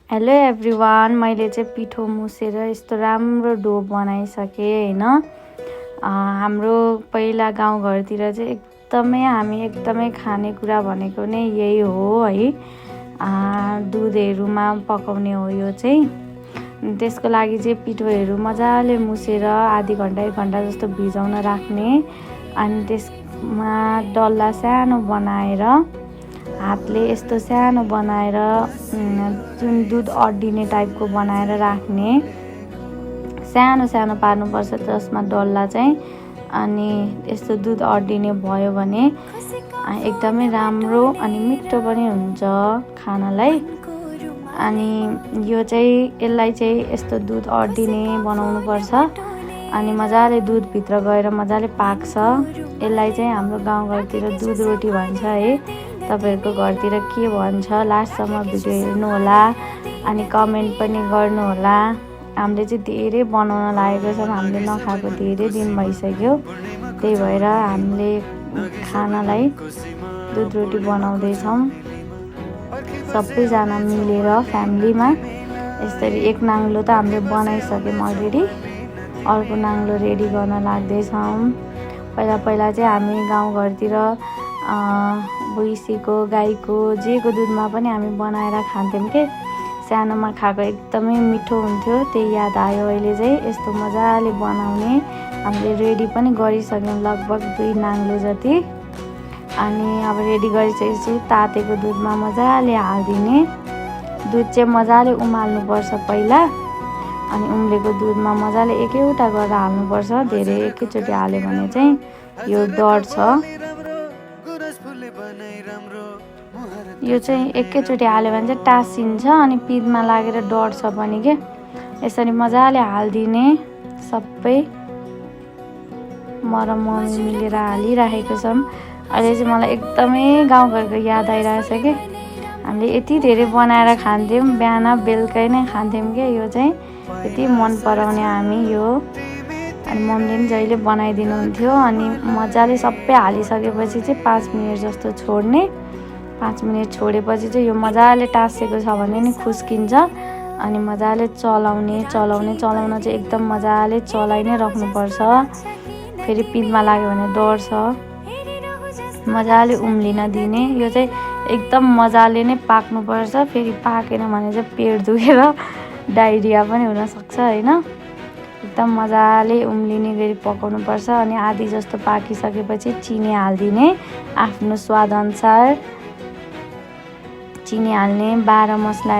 Hello everyone, मैले चाहिँ पिठो मुसेर यस्तो राम्रो डो बनाइसकेँ हैन। हाम्रो पहिला गाउँघरतिर चाहिँ हामी एकदमै खानेकुरा भनेको नै यही हो है। दुधहरूमा पकाउने हो यो चाहिँ। त्यसको लागि चाहिँ पिठोहरू मजाले मुसेर आधी घन्टा 1 घन्टा जस्तो भिजाउन राख्ने। अनि त्यसमा डल्ला सानो बनाएर हातले यस्तो सानो बनाएर जुन दुध अड्डिने टाइपको बनाएर राख्ने। सानो सानो पार्नुपर्छ जसमा डल्ला चाहिँ। अनि यस्तो दुध अड्डिने भयो भने एकदमै राम्रो अनि मिठो पनि हुन्छ खानालाई। अनि यसलाई चाहिँ यस्तो दुध अड्डिने बनाउनु पर्छ। अनि मजाले दुधभित्र गएर मजाले पाक्छ। यसलाई चाहिँ हाम्रो गाउँघरतिर दुध रोटी भन्छ है। तपाईहरुको घरतिर के भन्छ लास्टसम्म भिडियो हेर्नु होला अनि कमेन्ट पनि गर्नु होला। हामीले चाहिँ धेरै बनाउन लागेको छौँ, हामीले नखाएको धेरै दिन भइसक्यो। त्यही भएर हामीले खानालाई दुध रोटी बनाउँदै छौँ सबैजना मिलेर फ्यामिलीमा। यसरी एक नाङ्लो त हामीले बनाइसक्यौँ अलरेडी, अर्को नाङ्लो रेडी गर्न लाग्दैछौँ। पहिला चाहिँ हामी गाउँघरतिर भैँसीको गाईको जेको दुधमा पनि हामी बनाएर खान्थ्यौँ के। सानोमा खाएको एकदमै मिठो हुन्थ्यो, त्यही याद आयो अहिले चाहिँ। यस्तो मजाले बनाउने हामीले रेडी पनि गरिसक्यौँ लगभग 2 नाङ्लो जति। अनि अब रेडी गरिसकेपछि तातेको दुधमा मजाले हालिदिने। दुध चाहिँ मजाले उमाल्नुपर्छ पहिला। अनि उम्लेको दुधमा मजाले एकैवटा गरेर हाल्नुपर्छ। धेरै एकैचोटि हाल्यो भने चाहिँ यो डढ्छ। यो चाहिँ एकैचोटि हाल्यो भने चाहिँ टाँसिन्छ अनि पिँधमा लागेर डढ्छ पनि के। यसरी मजाले हालिदिने। सबै मम्मी मिलेर हालिराखेको छौँ। अहिले चाहिँ मलाई एकदमै गाउँघरको याद आइरहेछ कि हामीले यति धेरै बनाएर खान्थ्यौँ, बिहान बेलुकै नै खान्थ्यौँ कि। यो चाहिँ यति मन पराउने हामी यो। अनि मम्मीले पनि जहिले बनाइदिनुहुन्थ्यो। अनि मजाले सबै हालिसकेपछि चाहिँ 5 मिनट जस्तो छोड्ने। 5 मिनट छोडेपछि चाहिँ यो मजाले टाँसेको छ भने नि खुस्किन्छ। अनि मजाले चलाउन चाहिँ एकदम मजाले चलाइ नै राख्नुपर्छ। फेरि पिँधमा लाग्यो भने डढ्छ। मजाले उम्लिन दिने। यो चाहिँ एकदम मजाले नै पाक्नुपर्छ। फेरि पाकेन भने चाहिँ पेट दुखेर डायरिया पनि हुनसक्छ हैन। एकदम मजाले उम्लिने गरी पकाउनुपर्छ। अनि आधी जस्तो पाकिसकेपछि चिनी हालिदिने। आफ्नो स्वाद अनुसार चिनी हाल्ने। 12 मसला